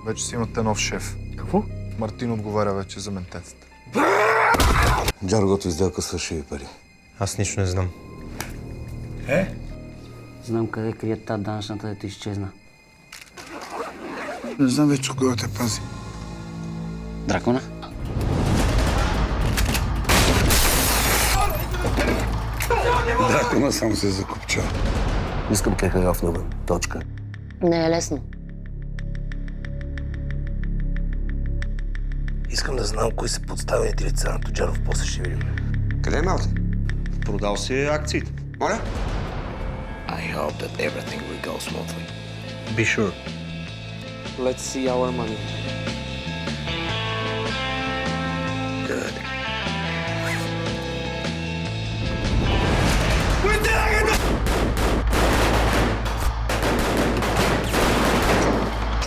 Вече си имате нов шеф. Какво? Мартин отговаря вече за ментеците. Джаргото изделка с фалшиви пари. Аз нищо не знам. Знам къде крият тази данъчната, дето изчезна. Не знам вече кога те пази. Дракона? Дракона само се закопча. Искам кехагав навън. Точка. Не е лесно. Искам да знам кои са подставените лица на Тоджаров, после ще видим. Къде е Малте? Продал си акциите. Моля? I hope that everything will go smoothly. Be sure. Let's see our money. Good.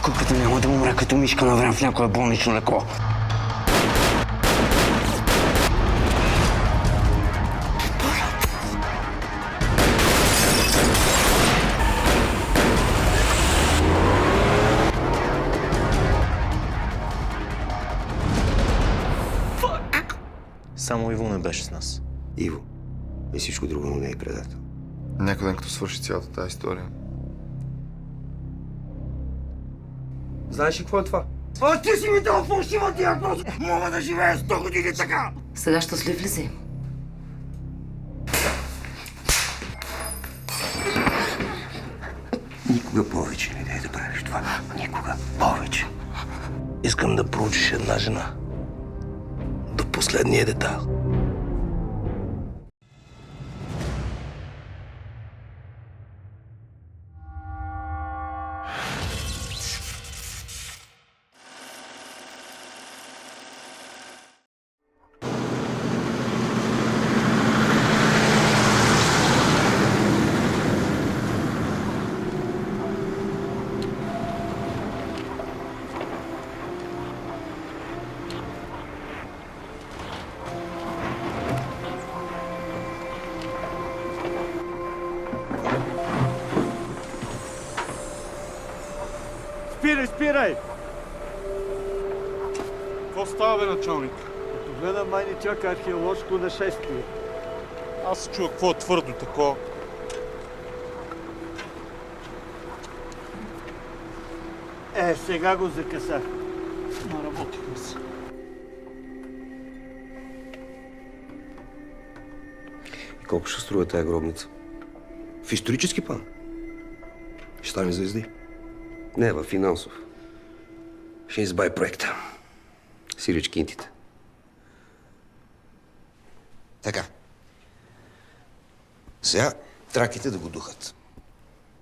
Колкото няма да умра като мишка на време в някое болнично леко. Само Иво не беше с нас. Иво. И всичко друго, но не е предател. Някой ден, като свърши цялата тази история. Знаеш ли какво е това? Сега щастлив ли си? Никога повече не дай да правиш това. Никога повече. Искам да проучиш една жена. До последния детайл. Спирай! Какво става, бе, началник? Като гледам, май ни чака археоложко нашествие. Аз се чуя какво е твърдо такова. Сега го закъсах. Наработихме се. И колко ще струва тая гробница? В исторически план. Ще стане звезди. Не, в финансов. Ще избай проекта. Сиреч кинтите. Така. Сега траките да го духат.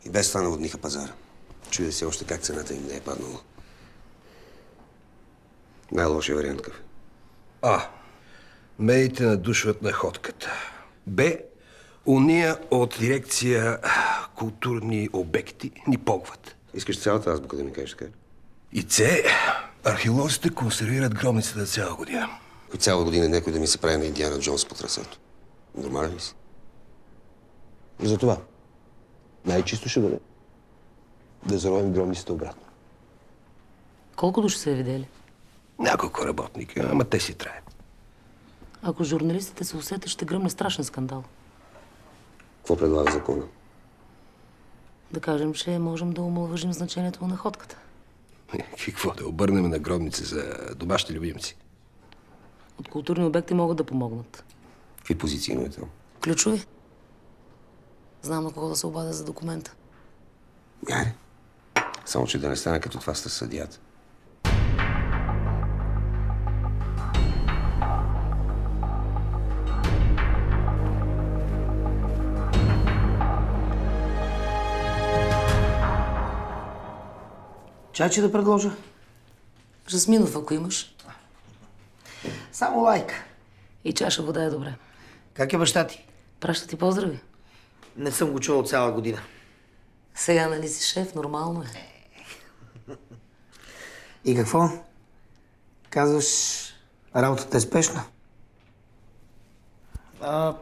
И без това наводниха пазара. Чуя се още как цената им не е паднала. Най-лошия вариант какъв? А. Медиите надушват находката. Б. Уния от дирекция културни обекти ни погват. Искаш цялата азбука да ми кажеш така? И С. Археолозите консервират гробницата цяла година. По цяла година някой да ми се прави на Индиана Джонс по трасето. Нормален ли си? И за това най-чисто ще бъде да заровим гробницата обратно. Колко души са я видели? Няколко работника, ама те си траят. Ако журналистите се усетят, ще гръмне страшен скандал. Какво предлага закона? Да кажем, че можем да омалважим значението на находката. Какво да обърнем на гробници за домашни любимци? От културни обекти могат да помогнат. Какви позиции имате там? Ключови. Знам на кого да се обадя за документа. Яре. Само, че да не стане като това с съдията. Чачи да предложа? Жасминов, ако имаш. Само лайк. И чаша вода е добре. Как е баща ти? Праща ти поздрави. Не съм го чувал цяла година. Сега нали си шеф, нормално е. И какво? Казваш, работата е спешна?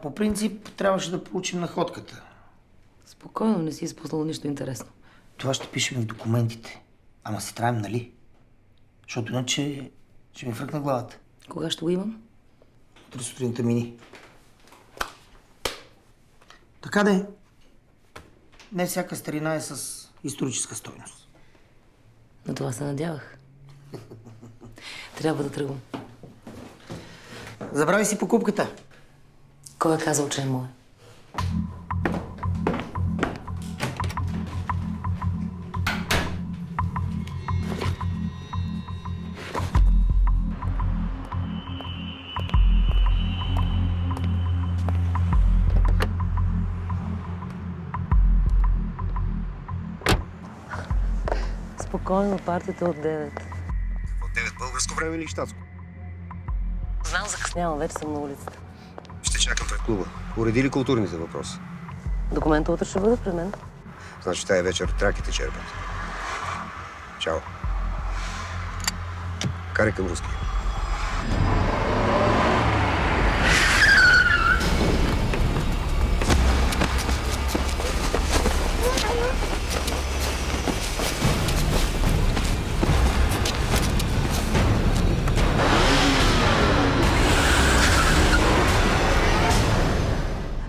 По принцип, трябваше да получим находката. Спокойно, не си изпуснал нищо интересно. Това ще пишем в документите. Ама се траем, нали? Защото иначе ще ми фръкна главата. Кога ще го имам? Утре сутринта мини. Така де. Не всяка старина е с историческа стойност. На това се надявах. Трябва да тръгвам. Забрави си покупката. Кой е казал, че е мое? Спокойно, партията от 9. От 9 българско време или щатско? Знам, закъснявам, вече съм на улицата. Ще чакам пред клуба. Уреди ли културните въпроси? Документа утре ще бъде при мен. Значи тая вечер траките черпят. Чао. Карай към руски.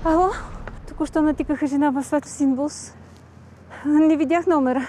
Ало? Току-що натикаха жена в светлосин бус. Не видях номера.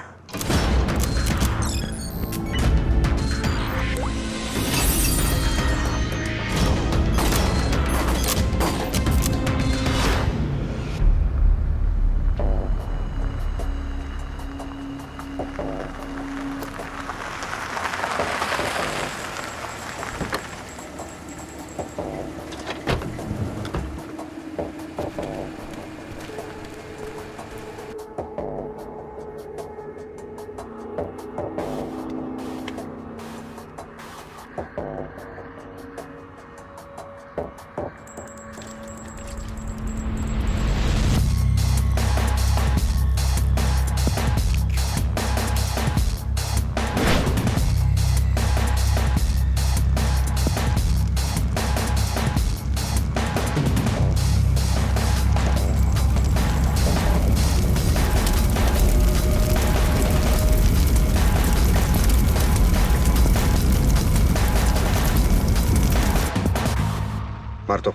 Марто,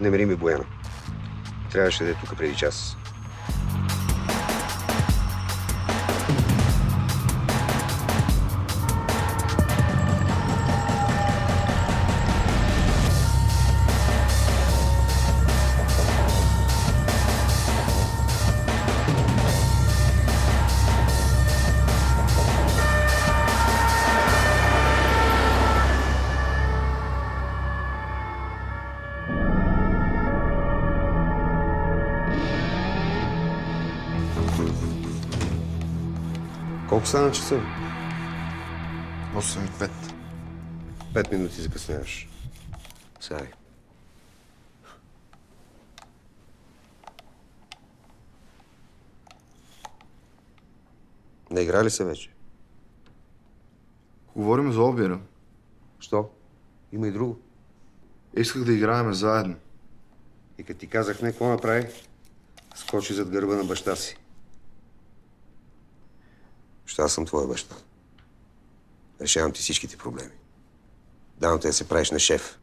намери ми Бояна. Трябваше да е тук преди час. Колко стана часа? 8:05. 5 минути закъсняваш. Сядай. Не игра ли се вече? Говорим за обира. Що? Има и друго. Исках да играем заедно. И като ти казах не, какво направи? Скочи зад гърба на баща си. Що аз съм твоя баща. Решавам ти всичките проблеми. Давам те да се правиш на шеф.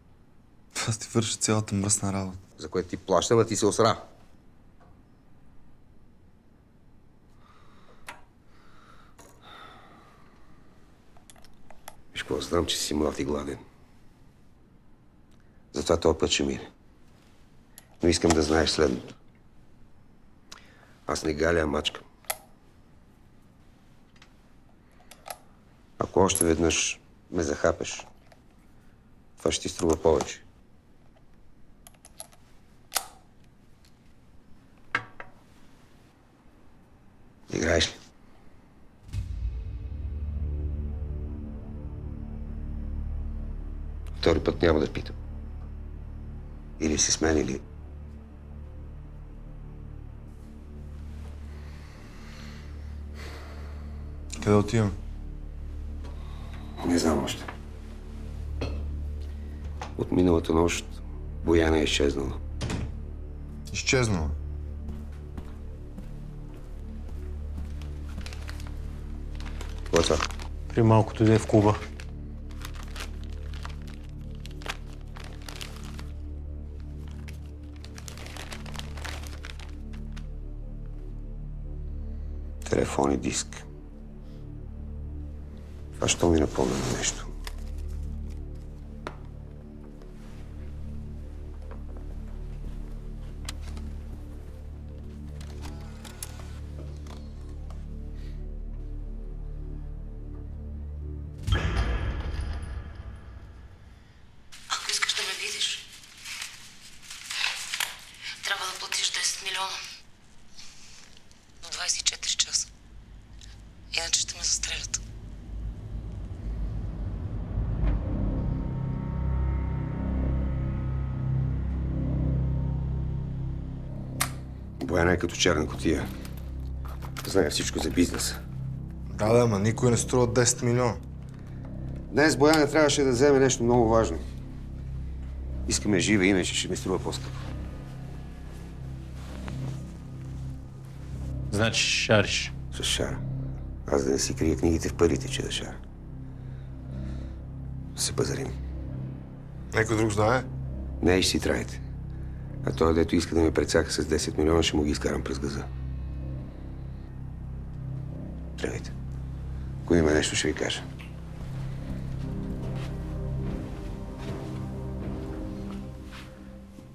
Аз ти върша цялата мръсна работа. За което ти плащам, а ти се осра. Виж какво, знам, че си млад и гладен. Затова този път ще мине. Но искам да знаеш следното. Аз не галя, а мачкам. Ако още веднъж ме захапеш, това ще ти струва повече. Играеш ли? Втори път няма да питам. Или си с мен, или... Къде отивам? Не знам още. От миналата нощ Бояна е изчезнала. Изчезнала. Какво е това? При малко дойде в клуба. телефон и диск. Това що ми напомня на нещо? Ако искаш да ме видиш, трябва да платиш 10 милиона. До 24 часа. Иначе ще ме застрелят. Бояна е като черна кутия. Знае всичко за бизнеса. Да, ама никой не струва 10 милиона. Днес Бояна трябваше да вземе нещо много важно. Искаме жива, иначе ще ми струва по-скъпо. Значи шариш. С шара. Аз да не си крия книгите в парите, че да шара. Се пазарим. Некой друг знае? Не, и си траете. А той, дето иска да ме прецака с 10 милиона, ще му ги изкарам през газа. Тръгайте. Ако има нещо, ще ви кажа.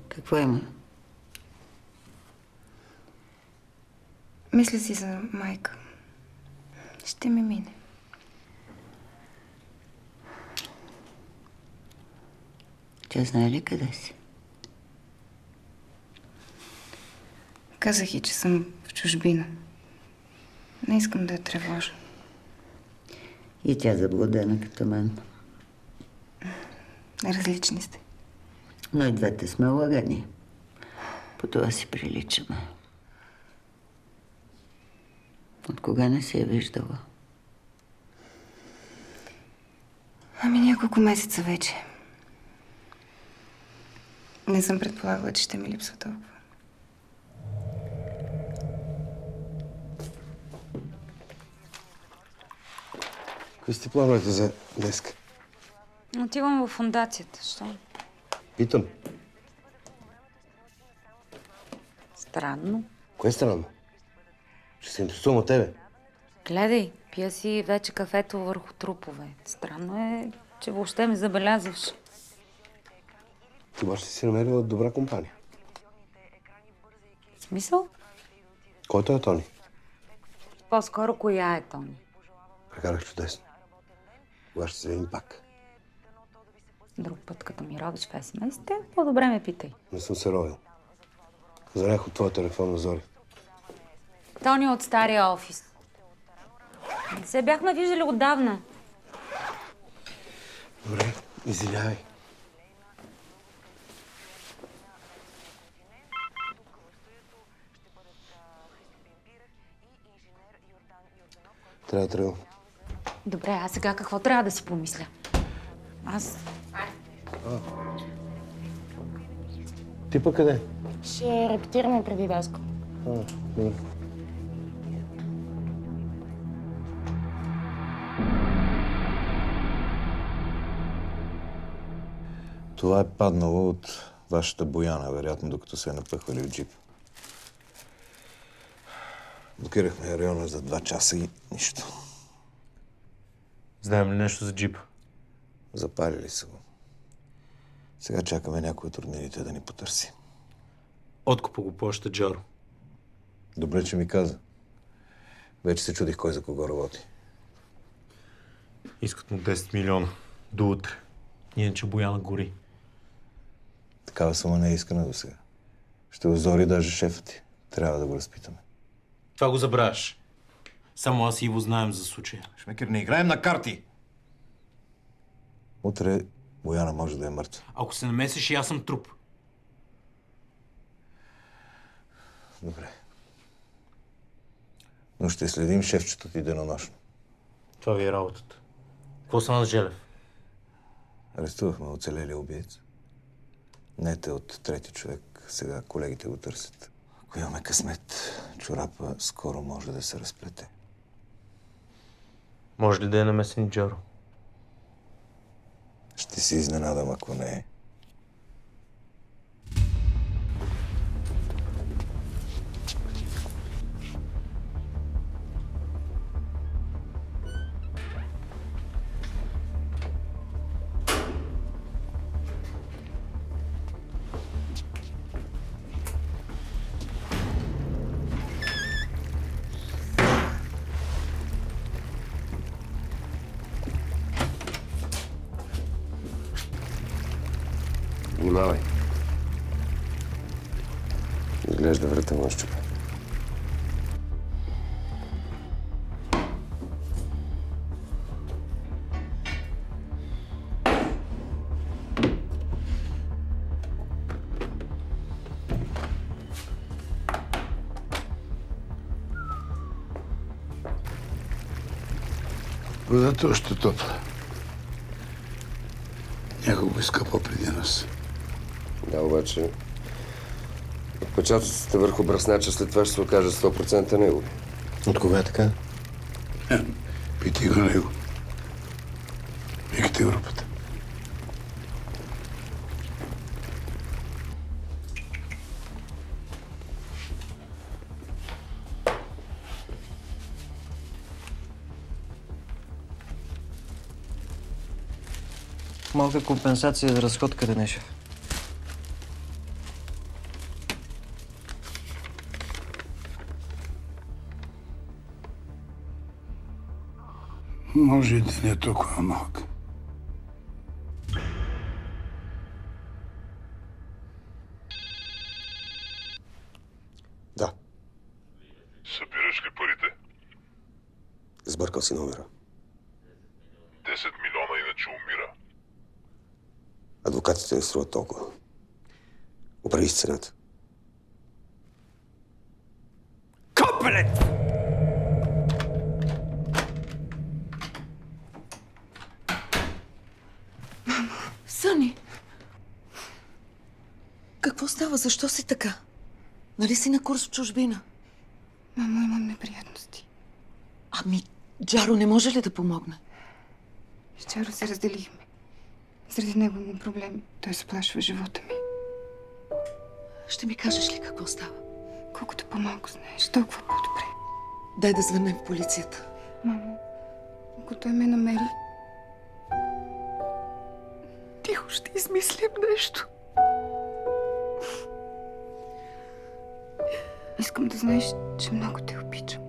Какво има? Мисля си за майка. Ще ми мине. Тя знае ли къде си? Казах и, че съм в чужбина. Не искам да я тревожа. И тя заблудена като мен. Различни сте. Но и двете сме лъгани. По това си приличаме. От кога не си я виждала? Ами няколко месеца вече. Не съм предполагала, че ще ми липсва толкова. Какви сте плановете за днеска? Отивам в фондацията. Що? Питам. Странно. Кое е странно? Ще се интересувам от тебе. Гледай, пия си вече кафето върху трупове. Странно е, че въобще ме забелязваш. Ти може да си намерила добра компания. В смисъл? Който е Тони? По-скоро коя е Тони? Прекарах чудесно. Кога ще се видим пак? Друг път, като ми робиш в СМС-те, по-добре ме питай. Не съм се ровил. Зарях от твоя телефон на Зори. Тони от стария офис. Не се бяхме виждали отдавна. Добре, извинявай. Трябва да тръгвам. Добре, а сега какво трябва да си помисля? Аз Ти пък къде? ще репетираме преди Веско. Добре. Това е паднало от вашата Бояна, вероятно, докато се е напъхвали от джип. Блокирахме района за 2 часа и нищо. Знаем ли нещо за джипа? Запалили са го. Сега чакаме някой от роднините да ни потърси. Откупа го плаща Джаро. Добре, че ми каза. Вече се чудих кой за кого работи. Искат му 10 милиона. До утре. Иначе Бояна гори. Такава сума не е искана до сега. Ще озори даже шефът ти. Трябва да го разпитаме. Това го забравяш. Само аз и Иво знаем за случая. Шмекер, не играем на карти! Утре Бояна може да е мъртва. Ако се намесиш, и аз съм труп. Добре. Но ще следим шефчето ти денонощно. Това ви е работата. Какво стана с Желев? Арестувахме оцелелия убиец. Нете от трети човек. Сега колегите го търсят. Ако имаме късмет, чорапа скоро може да се разплете. Може ли да е намесен Джаро? Ще си изненадам, ако не е. Внимавай. Изглежда врата му щупа. Водата още топла. Някой го изкъпа преди нас. Да, обаче отпечатъците върху бръснача след това ще се окаже 100% негови. От кога е така? Питай го него. Викайте групата. Малка компенсация за разходка, Денешев. Може и да не е толкова малък. Да. Събираш ли парите? Сбъркал си номера. 10 милиона, иначе умира. Адвокатите не струват толкова. Оправи си цената. Копелет! Съни! Какво става? Защо си така? Нали си на курс в чужбина? Мамо, имам неприятности. Ами, Джаро не може ли да помогне? С Чаро се разделихме. Заради него имам проблеми. Той заплашва живота ми. Ще ми кажеш ли какво става? Колкото по-малко знаеш, толкова по-добре. Дай да звънем в полицията. Мамо, ако той ме намери, тихо ще измислим нещо. Искам да знаеш, че много те обичам.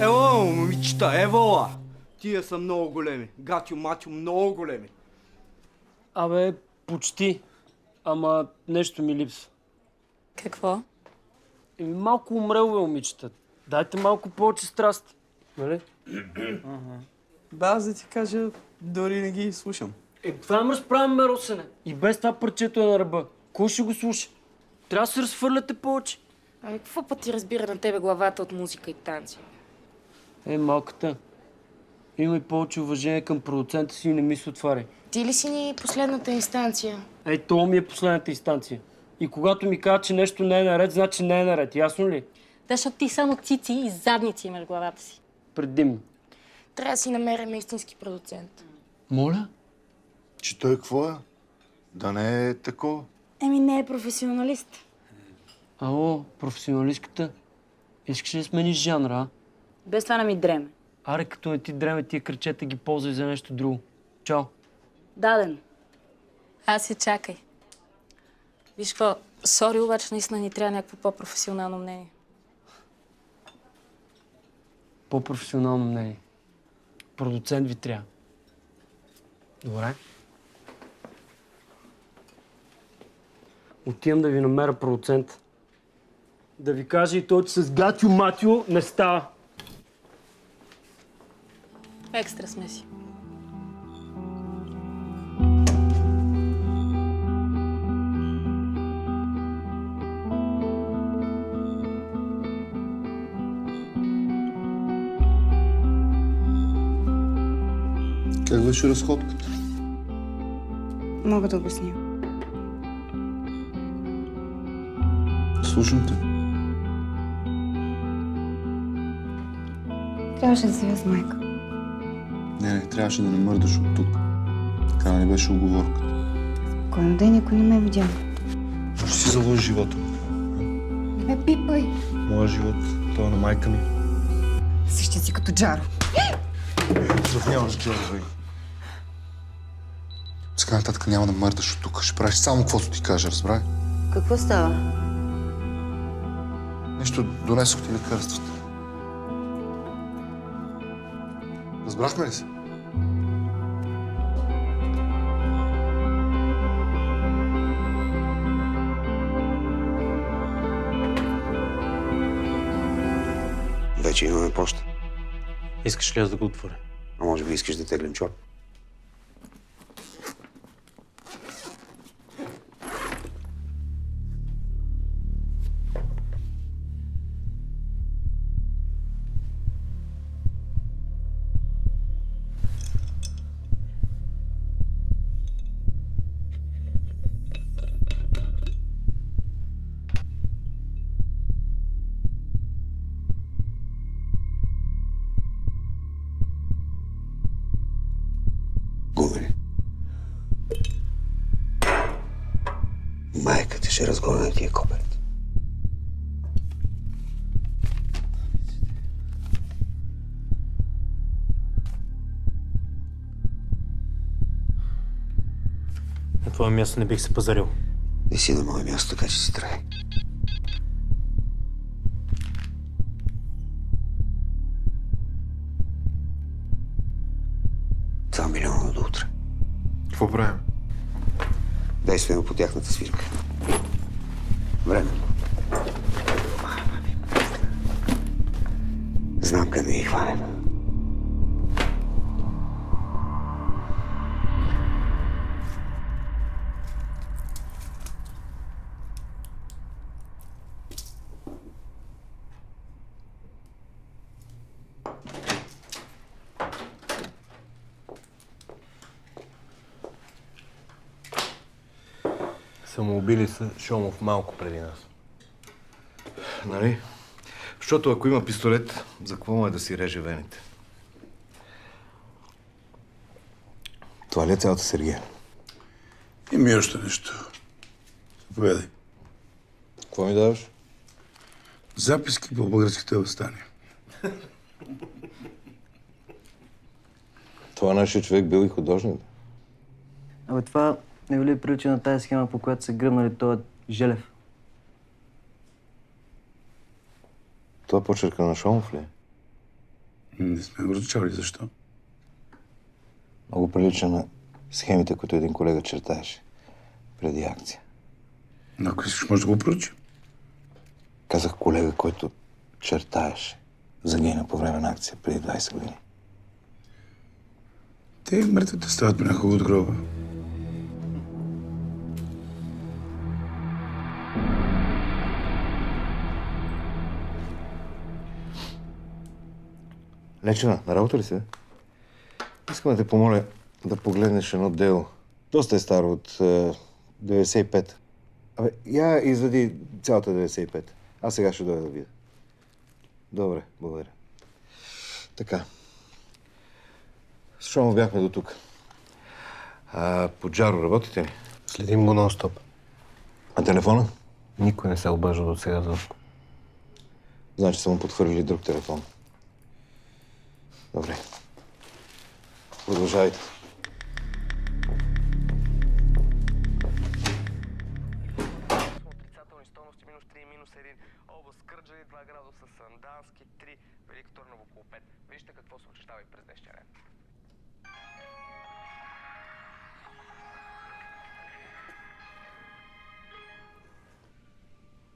Ело, момичета, евола! Тия са много големи. Гатю, матю, много големи. Абе, почти. Ама нещо ми липсва. Какво? Малко умрел, бе, момичета. Дайте малко повече страст. Нали? Бе, аз да ти кажа, дори не ги слушам. Това ме разправяме, Росене. И без това парчето е на ръба. Кой ще го слуша? Трябва да се разхвърляте повече. Ами, какво път ти разбира на тебе главата от музика и танци? Малката. Има и повече уважение към продуцента си и не ми се отваряй. Ти ли си ни последната инстанция? То ми е последната инстанция. И когато ми кажа, че нещо не е наред, значи не е наред. Ясно ли? Да, защото ти само цици и задници имаш в главата си. Предимно. Трябва да си намерим истински продуцент. Моля? Че той какво е? Да не е такова. Не е професионалист. Ало, професионалистката. Искаш ли да смениш жанра, а? Без това не ми дреме. Аре, като не ти дреме, тия кръчета ги ползвай за нещо друго. Чао. Даден. Аз се чакай. Виж какво, сори, обаче наистина ни трябва някакво по-професионално мнение. По-професионално мнение. Продуцент ви трябва. Добре. Отивам да ви намеря продуцент. Да ви кажа и той, че с Гатю-Матю не става. Екстра сме си. Как беше разходката? Мога да обясня. Слушам те. Трябваше да се с майка. Не, трябваше да не мърдаш от тук. Така не беше уговорката. Кой ден никой не ме е видял. Ще си заложи живота. Не ме пипай. Моя живот, това на майка ми. Същия си като Джаро. Сравняваш Джаро, бе. Сега нататък няма да мърдаш от тук. Ще правиш само каквото ти кажа, разбрай? Какво става? Нещо, донесох ти лекарствата. Разбрахме ли се? Вече имаме почта. Искаш ли аз да го отворя? А може би искаш да теглим чор? Гумени. Майка ти ще разгоня на тия копелета. На твое място не бих се пазарил. Не си на мое място, така че си трай. $2 милиона до утре. Какво правим? Действаме по тяхната свирка. Време. Знам къде ги хванем. Самоубили са Шомов малко преди нас. Нали? Защото ако има пистолет, за какво му е да си реже вените? Това ли е цялата Сергея? И ми още нещо. Заповядай. Какво ми даваш? Записки по българските въстания. Това нашия човек бил и художник. Абе, това не ли прилича на тази схема, по която са гръмнали този Желев? Това почерка на Шомов ли? Не сме го разучавали. Защо? Много прилича на схемите, които един колега чертаеше преди акция. Но ако искаш, може да го проучим. Казах колега, който чертаеше. Загина по време на акция преди 20 години. Те и мъртвите стават понякога от гроба. Лечена, на работа ли си? Искам да те помоля да погледнеш едно дело. Доста е старо, от 95. Абе, я извади цялата 95. Аз сега ще дойда да видя. Добре, благодаря. Така. С Шомов бяхме до тук. По Джаро работите ли? Следим го нон-стоп. А телефона? Никой не се обажда до сега за... Значи са му подхвърлили друг телефон. Добре. Продължавайте. Отрицателни стойности минус 3 и минус 1. Област Кърджали 2 градуса, Сандански 3, Велико Търново около 5. Вижте какво се очертава и през днешния ден.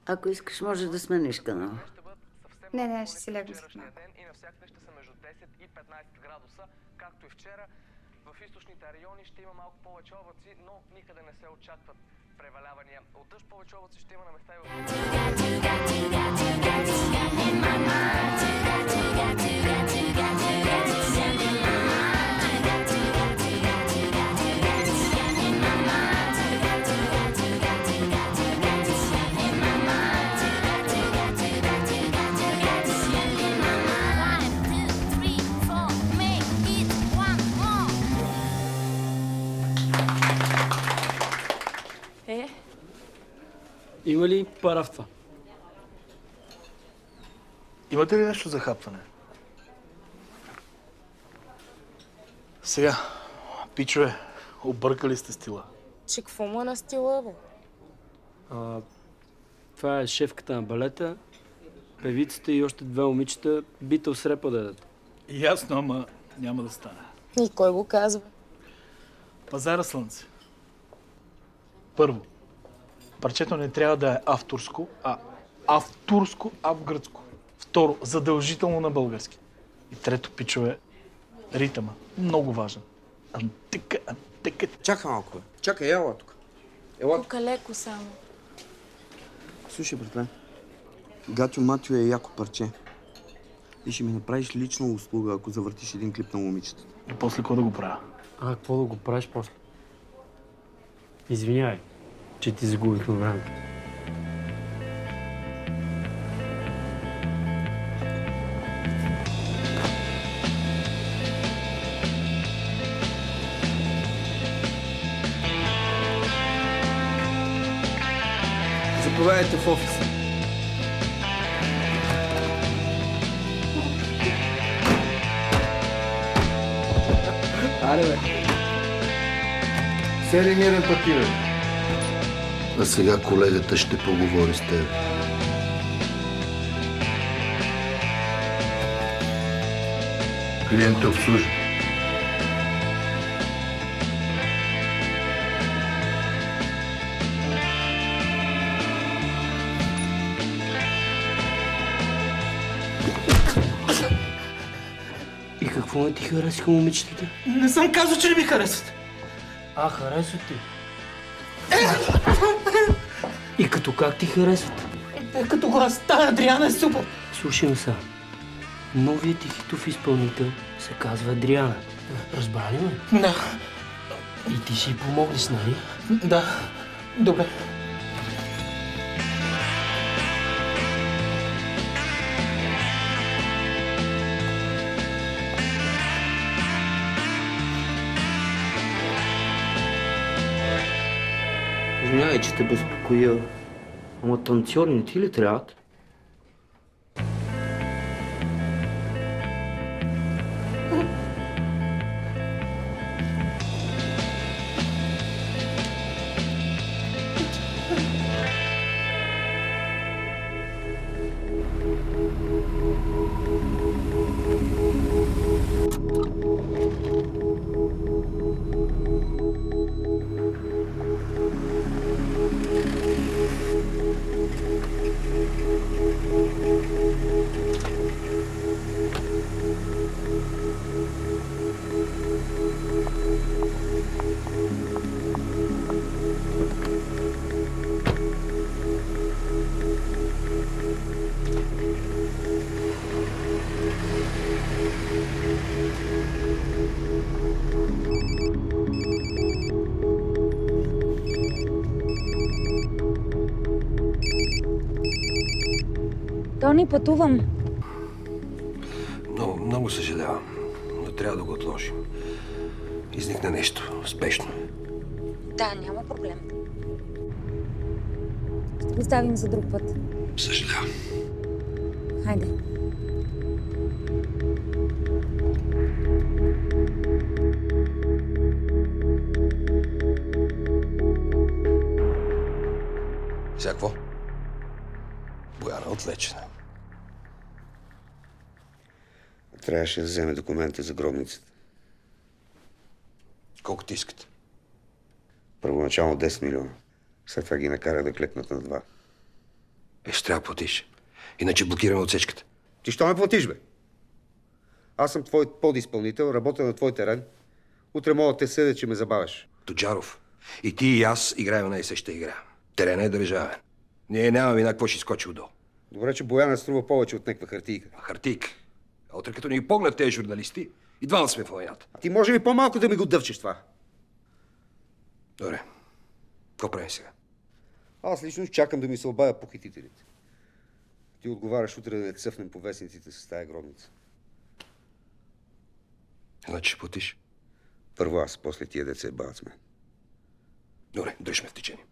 Ако искаш, можеш да смениш канала. Не, ще си лягам след малко. И навсякъде ще са между 10 и 15 градуса, както и вчера. В източните райони ще има малко повече облаци, но никъде не се очакват превалявания от дъжд. Повече облаци ще има на места и Има ли пара в това? Имате ли нещо за хапване? Сега, пичове, объркали сте стила. Че какво му е на стила, бе? Това е шефката на балета, певицата и още две момичета битъл с репа да дадат. Ясно, ама няма да стане. И кой го казва? Пазара слънце. Първо, парчето не трябва да е авторско, а в гръцко. Второ, задължително на български. И трето, пичове, ритъма. Много важен. Антика. Чакай малко, бе. Чакай, ела тук. Ела тук. Тук леко само. Слушай, братле. Гатю Матю е яко парче. И ще ми направиш лична услуга, ако завъртиш един клип на момичета. И после какво да го правя? Какво да го правиш после? Извинявай, че ти загубихме времето. Заповядайте в офиса. Аре, бе. Сели мирен пъти, бе. А сега колегата ще поговори с теб. Клиент те обслужва. И какво не ти харесаха момичетата? Не съм казал, че не ми харесват. Харесват ти. И като как ти харесват? Като гласта на Адриана е супер. Слушай ме сега. Новият ти хитов изпълнител се казва Адриана. Разбра ли ме? Да, И ти ще й помогнеш, нали? да. Добре. Извинявай, че те безпокоя. Ама танцори не ти ли трябват? Тони, пътувам. Много съжалявам, но трябва да го отложим. Изникна нещо спешно. Да, няма проблем. Ще го ставим за друг път. Съжалявам. Хайде. Сега какво? Бояна отлечена. Трябваше да вземе документа за гробницата. Колко ти искат? Първоначално 10 милиона. След това ги накара да клекнат на 2. Ще трябва да платиш. Иначе блокираме отсечката. Ти що ме платиш, бе? Аз съм твой подизпълнител, работя на твой терен. Утре мога да те съдя, че ме забавяш. Тоджаров, и ти и аз играем на същата игра. Терена е държавен. Ние нямаме вина какво ще скочи отдолу. Добре, че Бояна струва повече от някаква хартийка. Хартийка. А утре като ни погледнат тези журналисти, и двама сме в войната. Ти може би по-малко да ми го дъвчеш това. Добре. Какво правим сега? Аз лично чакам да ми се обадят похитителите. Ти отговаряш утре да не цъфнем по вестниците с тая гробница. Значи ще платиш? Първо аз, после тия деца бават с мен. Добре, дръж ме в течение.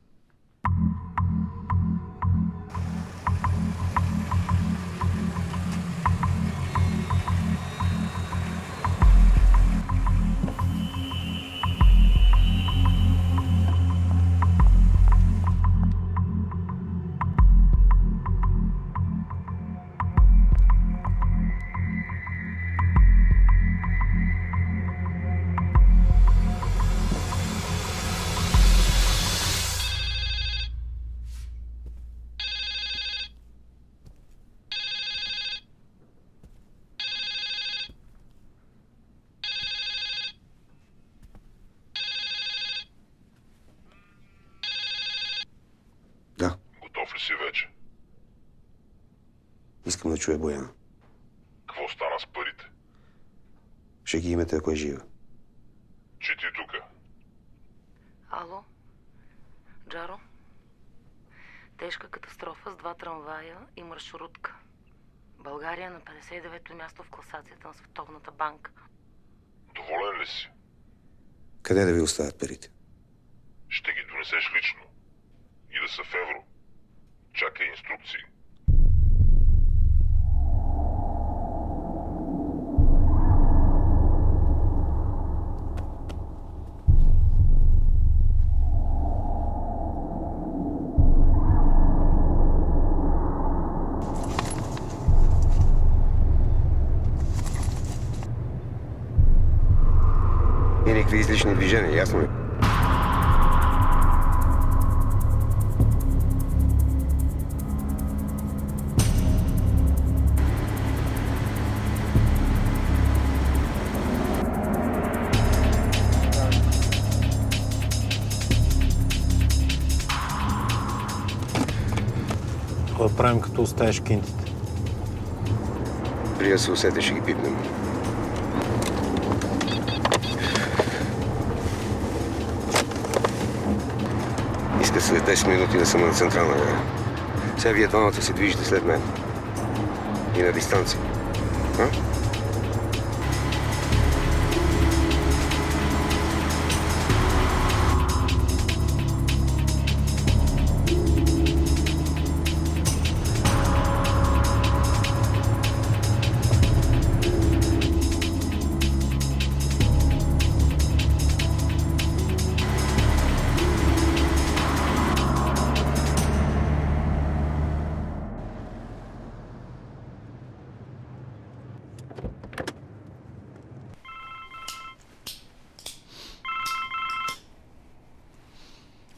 Искам да чуя Бояна. Какво стана с парите? Ще ги имате, ако е жива. Че ти тука. Ало? Джаро? Тежка катастрофа с 2 трамвая и маршрутка. България на 59-то място в класацията на Световната банка. Доволен ли си? Къде да ви оставят парите? Ще ги донесеш лично. И да са в евро. Чакай инструкции. И никакви излишни движения, ясно ли? Какво да правим, като оставиш кинтите? Преди да се усетиш, ще ги пипнем. Иска след 10 минути да съм на Централна гара. Сега вие двамата се движите след мен. И на дистанция. А?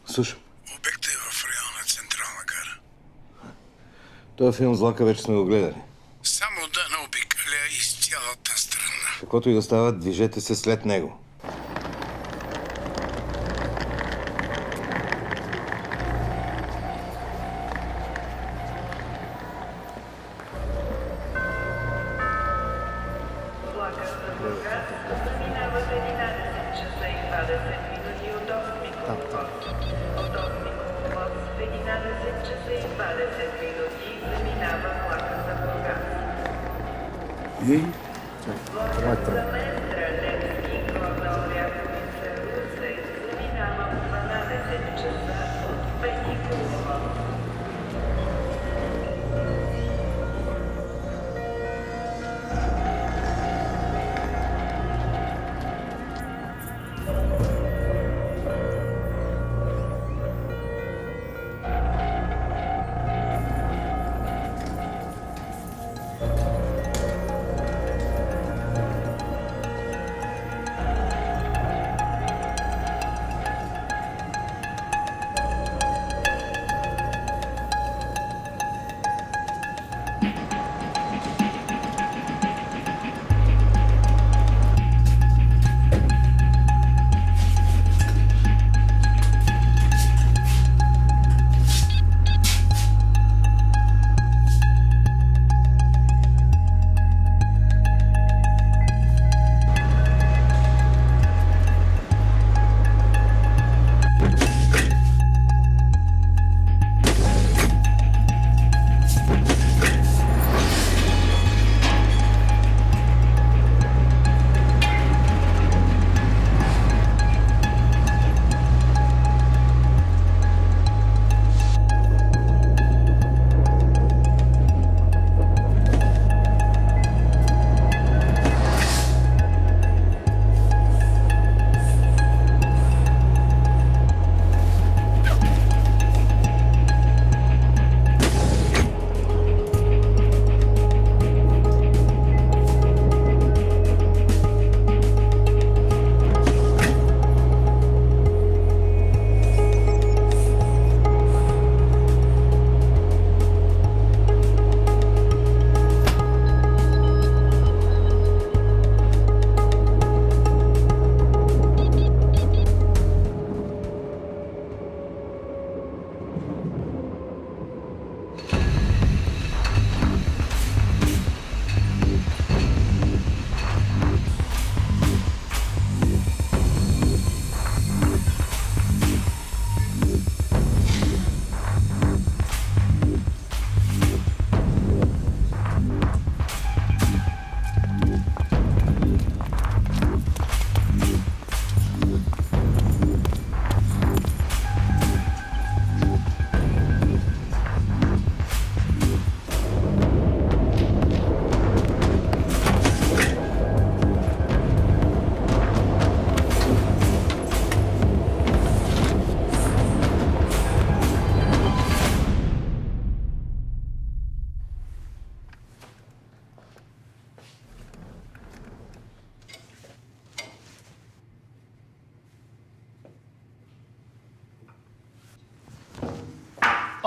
Слушам. Обектът е в района Централна гара. Този филм Злака вече сме го гледали. Само да не обикаля из цялата страна. Каквото и да става, движете се след него.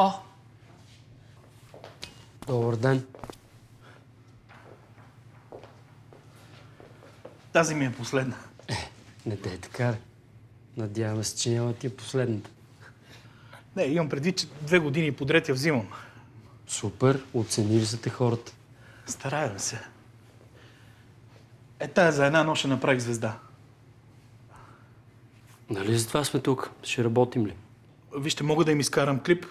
О! Добър ден. Тази ми е последна. Не дей така, надяваме се, че няма ти е последната. Не, имам предвид, че 2 години подред я взимам. Супер, оценили са те хората. Старая се. Тая за една нощ ще направих звезда. Нали за това сме тук? Ще работим ли? Вижте, мога да им изкарам клип,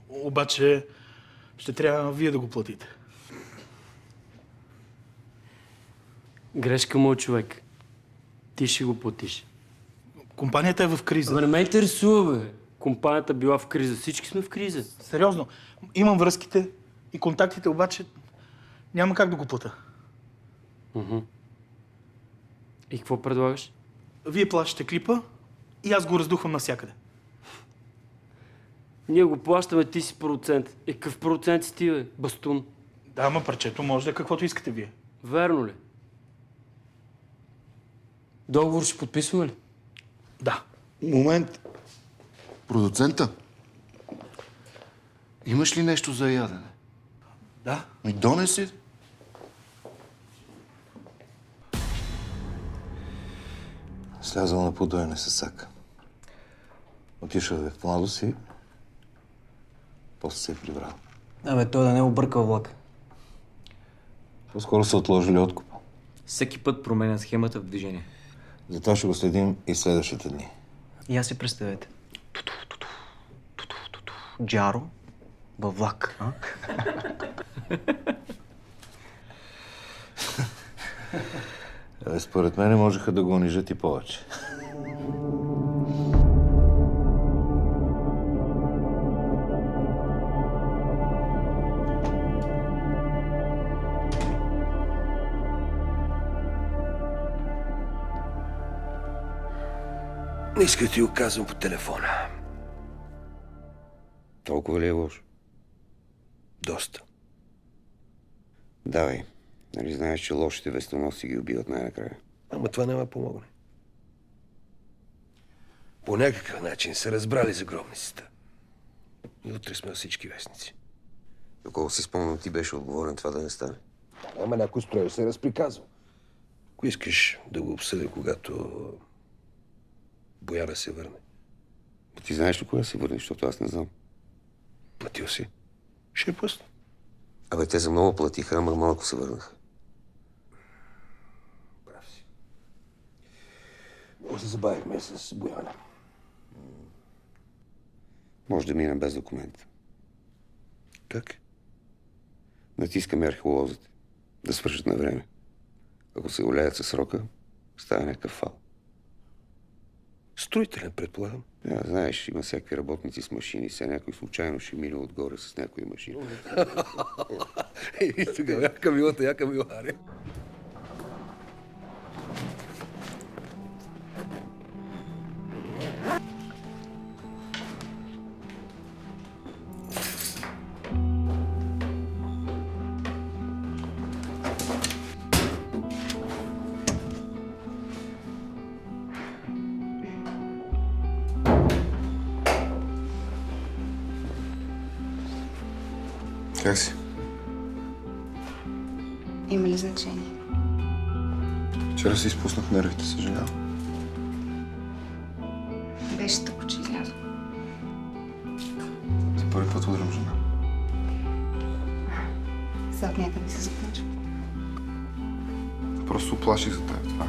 обаче ще трябва вие да го платите. Грешка, мой човек. Ти ще го платиш. Компанията е в криза. Абе, не ме интересува, бе. Компанията била в криза. Всички сме в криза. Сериозно. Имам връзките и контактите, обаче няма как да го плата. И какво предлагаш? Вие плащате клипа и аз го раздухвам навсякъде. Ние го плащаме, ти си продуцент. Какъв продуцент си ти, бе? Бастун. Да, ама парчето може да е каквото искате вие. Верно ли? Договор ще подписваме ли? Да. Момент. Продуцента? Имаш ли нещо за ядене? Да. Ми донеси. Слязал на подоене с сака. Отишъл в младо си, после се е прибрал. Абе, той да не е объркал влак. По-скоро са отложили откупа. Всеки път променя схемата в движение. Затова ще го следим и следващите дни. И аз си представете. Джаро във влак. Според мен можеха да го унижат и повече. Не иска да ти го казвам по телефона. Толкова ли е лошо? Доста. Давай. Нали знаеш, че лошите вестоноси ги убиват най-накрая? Ама това няма да помогне. По някакъв начин са разбрали за гробницата. И утре сме във всички вестници. Доколко си спомням, ти беше отговорен това да не стане. Ама някой строеж се разприказва. Ако искаш да го обсъдя, когато Бояна се върне. Ти знаеш ли кога се върне, защото аз не знам. Платил си. Ще я пусна. Абе, те за много платиха, ама малко се върнаха. Прав си. После забавихме с Бояна. Може да мине без документ. Как? Натискаме археолозите. Да свършат на време. Ако се голеят със срока, става някакъв фал. Строителен, предполагам. Да, знаеш, има всякакви работници с машини. Сега някой случайно ще мине отгоре с някои машини. И тогава, яка милата, яка миларе. Как си? Има ли значение? Вчера си изпуснах нервите, съжалявам. Беше тъпо, че излязох. За първи път удрям жена. Сега от някъде се заплачва. Просто оплаших за теб, това.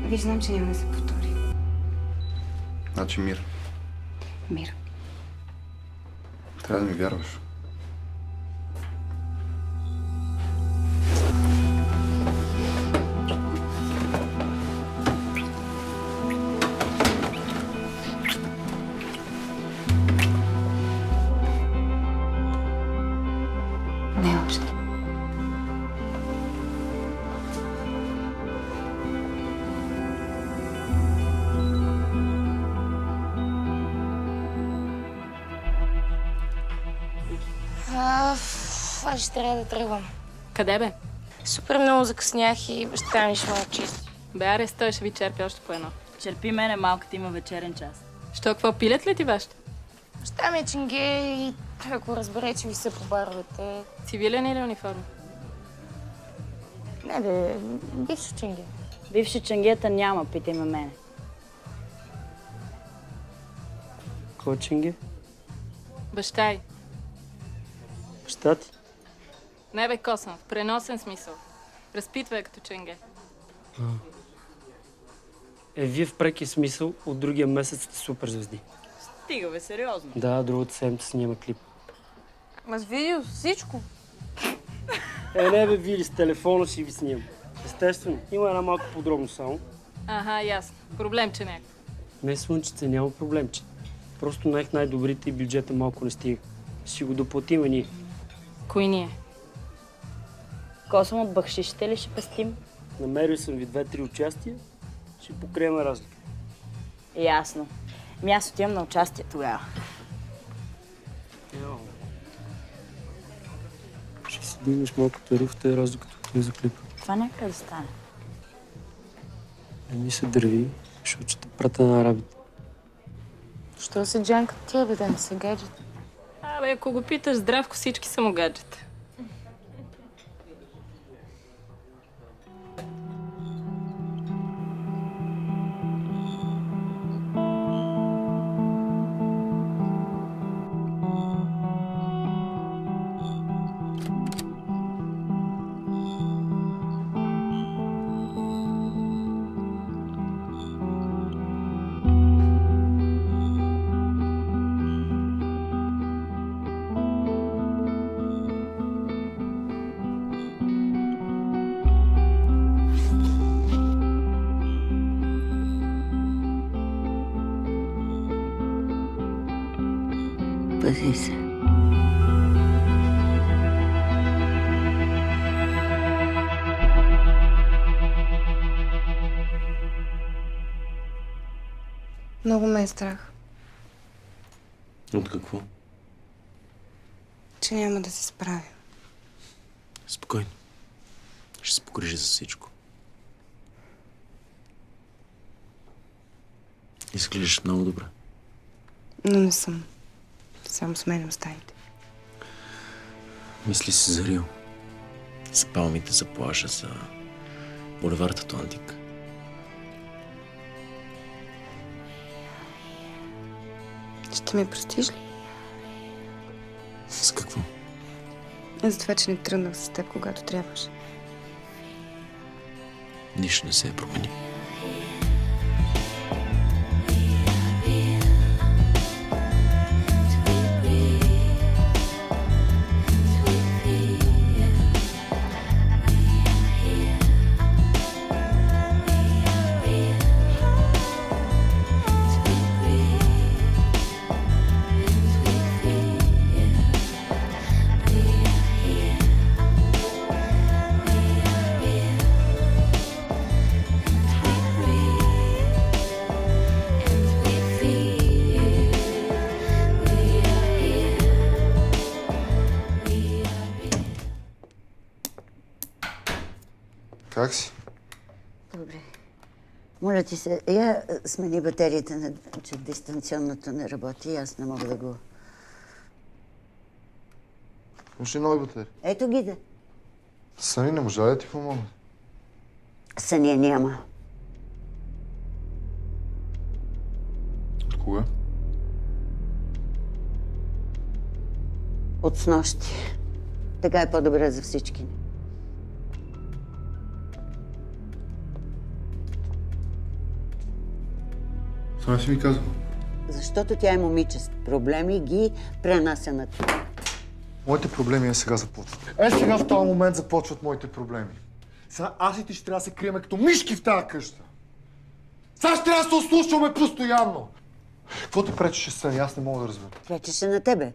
Виж, знам, че няма да се повтори. Значи мир. Мир. Трябва да ми вярваш. Не още. Аз ще трябва да тръгвам. Къде бе? Супер много закъснях и баща ми ще ме очисти. Бе, аре, стой, ще ви черпи още по едно. Черпи мене, малката има вечерен час. Що, какво, пилят ли ти вашите? Баща ми е ченге и ако разбере, че ви се по баровете... Цивилен или униформа? Не бе, бившо ченге. Бивши ченгета няма, питай ме мене. Кой ченге? Баща й. Баща ти? Не бе, косъм, в преносен смисъл. Разпитва като ченге. Вие в преки смисъл от другия месец сте супер звезди. Стига бе, сериозно. Да, другата седмица снима клип. Ма с видео, всичко. Не бе, Вили, с телефона си ви снимам. Естествено, има една малко подробно само. Аха, ясно. Проблемче някакво. Не, слънчице, няма проблемче. Просто наех най-добрите и бюджета малко не стига. Си го доплатиме ние. Кои ние? Косъм от бахшишите ли ще пестим? Намерил съм ви 2-3 участия, ще покрием разлика. Ясно. Аз отивам на участие тогава. Ще си дигнеш малко пари в тези разлика, като за клипа. Това някъде да стане. Не ми се дърви, защото ще те прата на арабите. Що си джанка тя, бе, да не се гаджет? Абе, ако го питаш Здравко, всички са му гаджета. Пази се. Много ме е страх, От какво? че няма да се справя. Спокойно. Ще се погрижи за всичко. Изглеждаш много добре. Но не съм. Само сменям стаите. Мисли си за Рио. За палмите, за плажа, за булевард Атлантик. Ще ме простиш ли? С какво? За това, че не тръгнах с теб, когато трябваше. Нищо не се е променило. Как си? Добре. Моля ти се, я смени батерията, на, че дистанционното не работи. Аз не мога да го... Имаш ли нови батерии? Ето ги да. Сани, не можа ли да ти помогна? Съня няма. От кога? От снощи. Така е по-добре за всички ни. Това не си ми казал. Защото тя е момиче с проблеми, ги пренася на теб. Моите проблеми сега започват. Сега в този момент започват моите проблеми. Сега аз и ти ще трябва да се криеме като мишки в тази къща. Сега ще трябва да се ослушваме постоянно. Какво те пречеше, Сани? Аз не мога да разбера. Пречеше на тебе.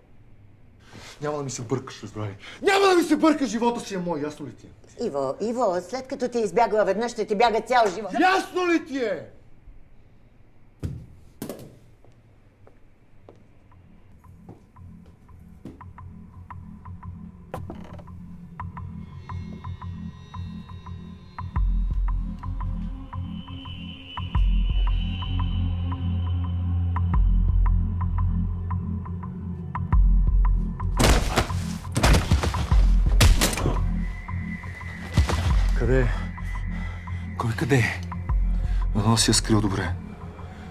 Няма да ми се бъркаш, разбрали. Няма да ми се бъркаш, живота си е мой, ясно ли ти е? Иво, след като ти е избягала веднъж, ще ти бяга цял живот. Ясно ли ти е? Къде? Кой къде? Дано си я скрил добре.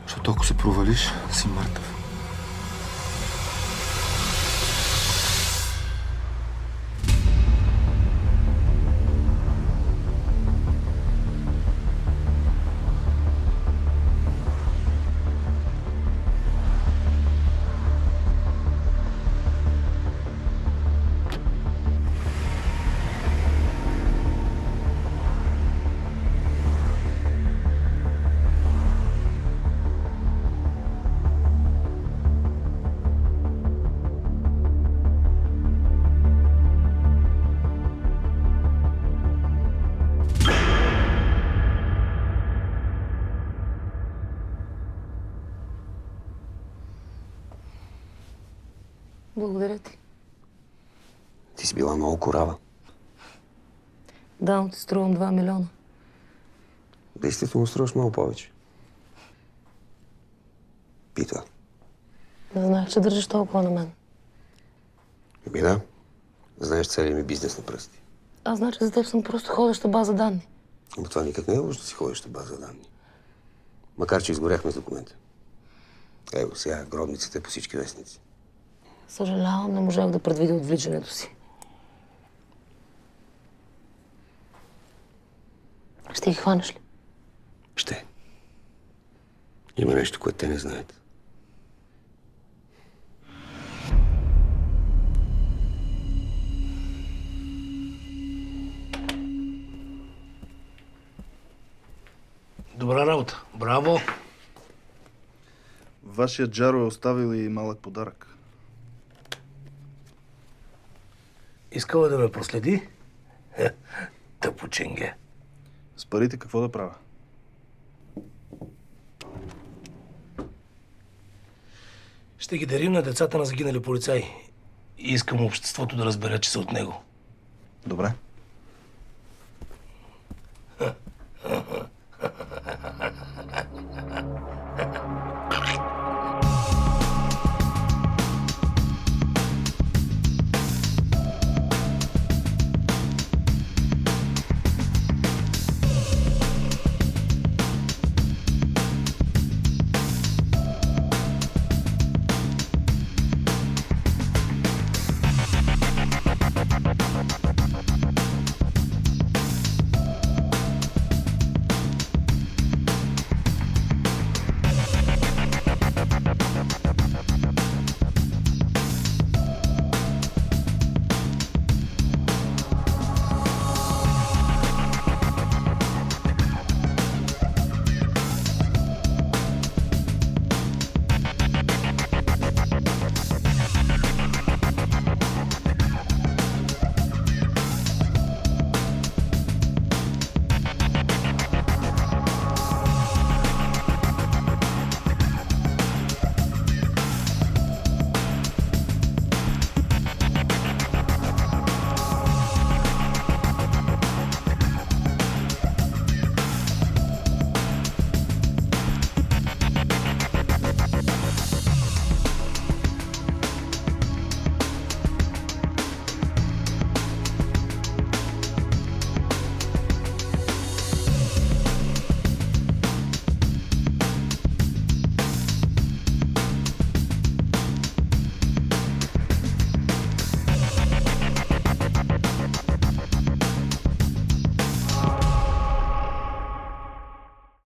Защото ако се провалиш, си мъртъв. Благодаря ти. Ти си била много корава. Да, но ти струвам 2 милиона. Действително струваш много повече. Пита. Не знаех, че държиш толкова на мен. Ами да. Знаеш целият ми бизнес на пръсти. Аз значи за теб съм просто ходеща база данни. Но това никак не е лошо да си ходиш в база данни. Макар, че изгоряхме с документа. Ево, сега гробницата е по всички вестници. Съжалявам, не можах да предвидя отвличането си. Ще ги хванеш ли? Ще. Има нещо, което те не знаят. Добра работа. Браво! Вашият Джаро е оставил и малък подарък. Искала да ме проследи? Тъпо ченге. С парите какво да правя? Ще ги дарим на децата на загинали полицаи. И искам обществото да разбере, че са от него. Добре.